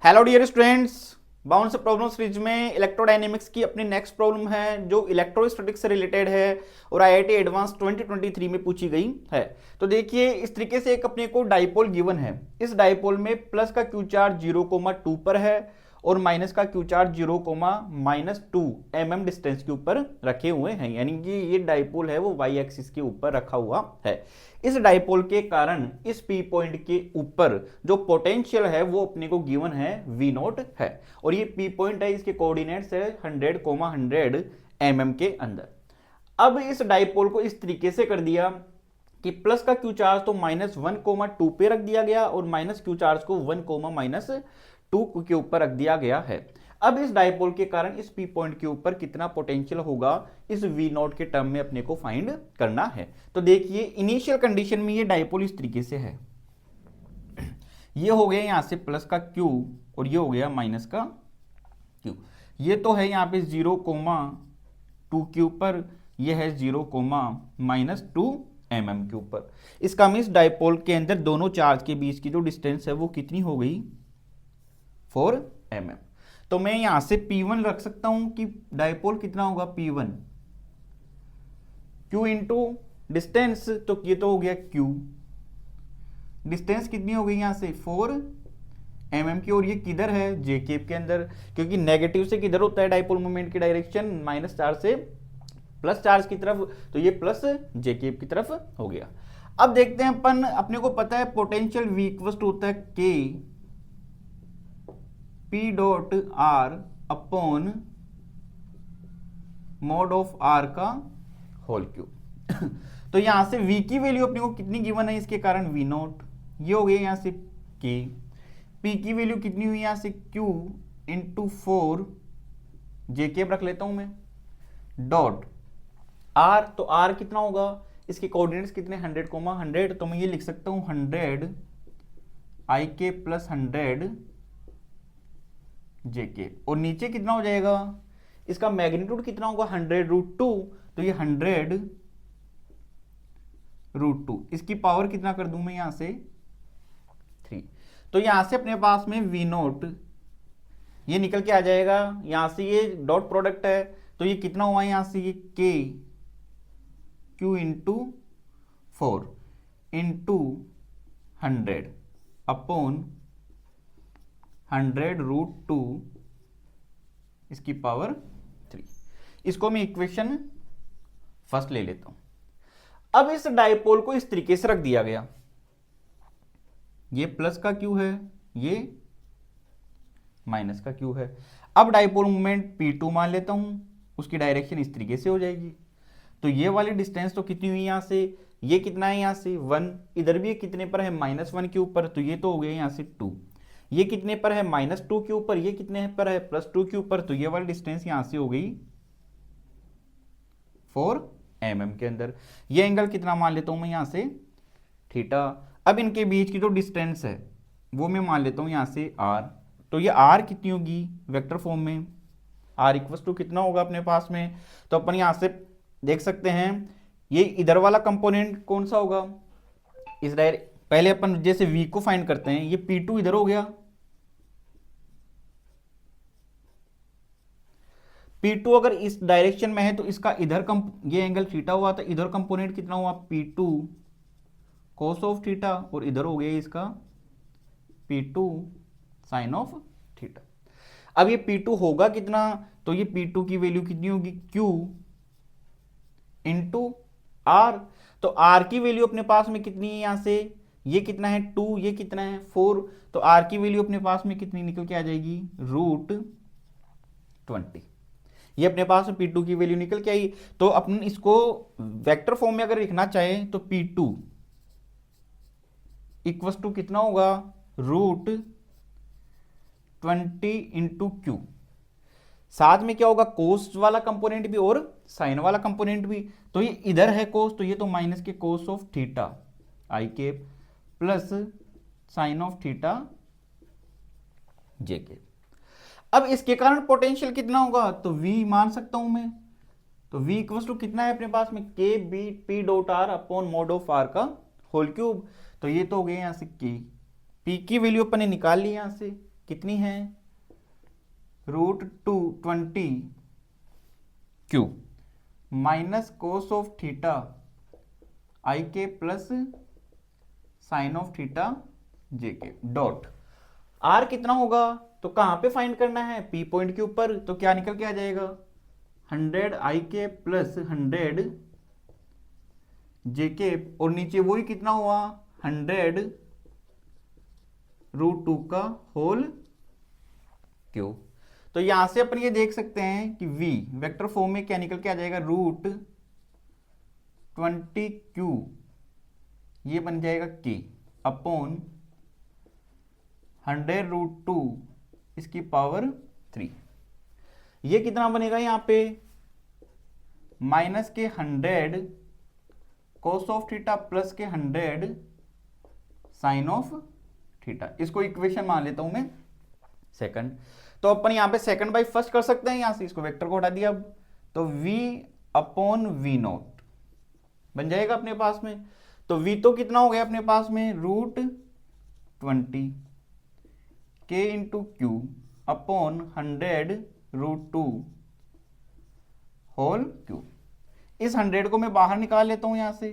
Hello dear students, bounce problem series में electrodynamics की अपनी नेक्स्ट प्रॉब्लम है जो इलेक्ट्रोस्टैटिक्स से रिलेटेड है और आईआईटी एडवांस 2023 में पूछी गई है। तो देखिए इस तरीके से एक अपने को डाइपोल गिवन है। इस डाइपोल में प्लस का क्यू चार्ज 0,2 पर है और माइनस का क्यू चार्ज 0,-2 mm डिस्टेंस के ऊपर रखे हुए हैं, यानी कि ये डाइपोल है वो वाई एक्सिस के ऊपर रखा हुआ है। इस डाइपोल के कारण इस पी पॉइंट के ऊपर जो पोटेंशियल है वो अपने को गिवन है V नोट है और ये पी पॉइंट है, इसके कोऑर्डिनेट्स है 100,100 mm के अंदर। अब इस डाइपोल को इस तरीके से कर दिया कि प्लस का क्यू चार्ज तो -1,2 पे रख दिया गया और माइनस क्यू चार्ज को 1,-2 के ऊपर रख दिया गया है। अब इस डाइपोल के कारण इस पी पॉइंट के ऊपर कितना पोटेंशियल होगा इस वी नॉट के टर्म में अपने को फाइंड करना है। तो देखिए इनिशियल कंडीशन में ये डाइपोल इस तरीके से है, ये हो गया यहां से प्लस का क्यू और ये हो गया माइनस का क्यू। ये तो है यहां पे 0,2 के ऊपर, ये है 0,-2 mm के ऊपर। इसका मीन्स डाइपोल के अंदर दोनों चार्ज के बीच की जो डिस्टेंस है वो कितनी हो गई 4 mm। तो मैं यहां से P1 रख सकता हूं कि डाइपोल कितना होगा P1 Q इंटू डिस्टेंस, तो ये तो हो गया Q, डिस्टेंस कितनी हो गई यहां से 4 mm की, और ये किधर है J केप के अंदर, क्योंकि नेगेटिव से किधर होता है डाइपोल मोमेंट की डायरेक्शन, माइनस चार्ज से प्लस चार्ज की तरफ, तो ये प्लस J केप की तरफ हो गया। अब देखते हैं अपन, अपने को पता है पोटेंशियल V इक्वल टू होता है K P dot R upon mod of R का होल क्यूब। तो यहां से V की वैल्यू अपने को कितनी गिवन है, इसके कारण V नोट, ये हो गया यहां से K, P की वैल्यू कितनी हुई यहां से Q इंटू 4 J केप रख लेता हूं मैं, डॉट R, तो R कितना होगा, इसके कोऑर्डिनेट्स कितने 100,100, तो मैं ये लिख सकता हूं 100 IK प्लस 100 JK, और नीचे कितना हो जाएगा, इसका मैग्नीट्यूड कितना होगा 100√2, तो ये 100√2, इसकी पावर कितना कर दूं मैं यहां से 3। तो यहां से अपने पास में V नोट ये निकल के आ जाएगा, यहां से ये डॉट प्रोडक्ट है, तो ये कितना हुआ यहां से ये K Q into 4 into 100 upon 100√2 इसकी पावर 3। इसको मैं इक्वेशन फर्स्ट ले लेता हूं। अब इस डाइपोल को इस तरीके से रख दिया गया, ये प्लस का क्यू है, ये माइनस का क्यू है। अब डाइपोल मोमेंट P2 मान लेता हूं, उसकी डायरेक्शन इस तरीके से हो जाएगी। तो ये वाली डिस्टेंस तो कितनी हुई यहां से, ये कितना है यहां से 1, इधर भी कितने पर है -1 के ऊपर, तो ये तो हो गया यहां से 2, ये कितने पर है -2 के ऊपर, ये कितने पर है +2 के ऊपर, तो ये वाली डिस्टेंस यहां से हो गई 4 mm के अंदर। ये एंगल कितना मान लेता हूं मैं यहां से थीटा। अब इनके बीच की जो डिस्टेंस है वो मैं मान लेता हूं यहां से r, तो ये r कितनी होगी वेक्टर फॉर्म में, r इक्वल टू कितना होगा अपने पास में, तो अपन यहां से देख सकते हैं ये इधर वाला कंपोनेंट कौन सा होगा, इस पहले अपन जैसे V को फाइंड करते हैं, ये P2 इधर हो गया, P2 अगर इस डायरेक्शन में है तो इसका इधर ये एंगल थीटा हुआ, तो इधर कंपोनेंट कितना हुआ P2 cos ऑफ थीटा, और इधर हो गया इसका P2 sin ऑफ थीटा। अब ये P2 होगा कितना, तो ये P2 की वैल्यू कितनी होगी Q इंटू R, तो R की वैल्यू अपने पास में कितनी है यहां से, ये कितना है 2, ये कितना है 4, तो R की वैल्यू अपने पास में कितनी निकल के आ जाएगी √20। ये अपने पास में P2 की वैल्यू निकल के आई। तो अपन इसको वेक्टर फॉर्म में अगर लिखना चाहे तो P2 इक्वल टू कितना होगा √20 इंटू Q, साथ में क्या होगा कोस वाला कंपोनेंट भी और साइन वाला कंपोनेंट भी, तो ये इधर है कोस, तो ये तो माइनस के cos of theta i cap plus sine of theta j cap. अब इसके कारण पोटेंशियल कितना होगा, तो V मान सकता हूं मैं, तो V इक्वल टू कितना है अपने पास में K B P dot R upon mod of R का होल क्यूब, तो ये तो हो गया यहां से K, P की वैल्यू अपन ने निकाल ली यहां से कितनी है, √220 Q minus cos of theta I के plus sine of theta J के डॉट आर कितना होगा, तो कहां पे फाइंड करना है, पी पॉइंट के ऊपर, तो क्या निकल के आ जाएगा 100 आई के प्लस 100 जे के, और नीचे वही कितना हुआ 100 √2 का होल क्यू। तो यहां से अपन ये देख सकते हैं कि v वेक्टर फॉर्म में क्या निकल के आ जाएगा, √20q ये बन जाएगा k अपॉन 100 √2 इसकी पावर 3। ये कितना बनेगा यहां पे, माइनस के 100 कोस ऑफ थीटा प्लस के 100 साइन ऑफ थीटा। इसको इक्वेशन मान लेता हूं मैं सेकंड। तो अपन यहां पे सेकंड बाई फर्स्ट कर सकते हैं, यहां से इसको वेक्टर को हटा दिया अब, तो v अपॉन v नॉट बन जाएगा अपने पास में। तो v तो कितना हो गया अपने पास में, √20 k into q upon 100 √2 whole q. इस 100 को मैं बाहर निकाल लेता हूं यहां से,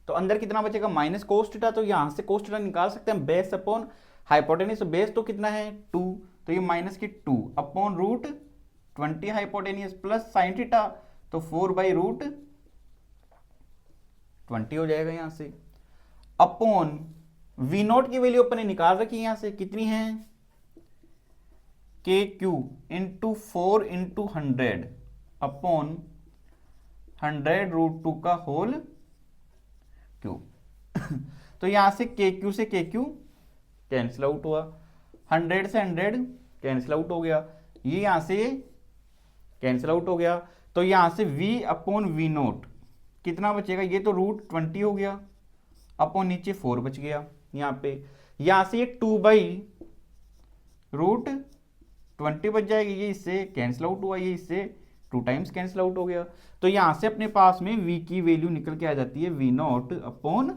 तो अंदर कितना बचेगा माइनस कोस थीटा, तो यहां से कोस थीटा निकाल सकते हैं, बेस अपॉन हाइपोटेनियस, बेस तो कितना है 2, तो ये माइनस की 2 upon √20 hypotenuse plus sine theta, तो 4/√20 हो जाएगा यहां से, अपॉन वी नॉट की वैल्यू अपन ने निकाल रखी यहां से, कितनी है के क्यू इंटू 4 इंटू 100 अपॉन 100 √2 का होल क्यू। तो यहां से के क्यू से के क्यू कैंसिल आउट हुआ, 100 से 100 कैंसिल आउट हो गया, ये यहां से कैंसिल आउट हो गया, तो यहां से v अपॉन वी नोट कितना बचेगा, ये तो √20 हो गया अपॉन नीचे 4 बच गया यहां पे, यहां से ये 2/√20 बच जाएगी, ये इससे कैंसिल आउट हुआ, ये इससे 2 टाइम्स कैंसिल आउट हो गया। तो यहां से अपने पास में v की वैल्यू निकल के आ जाती है v नॉट अपॉन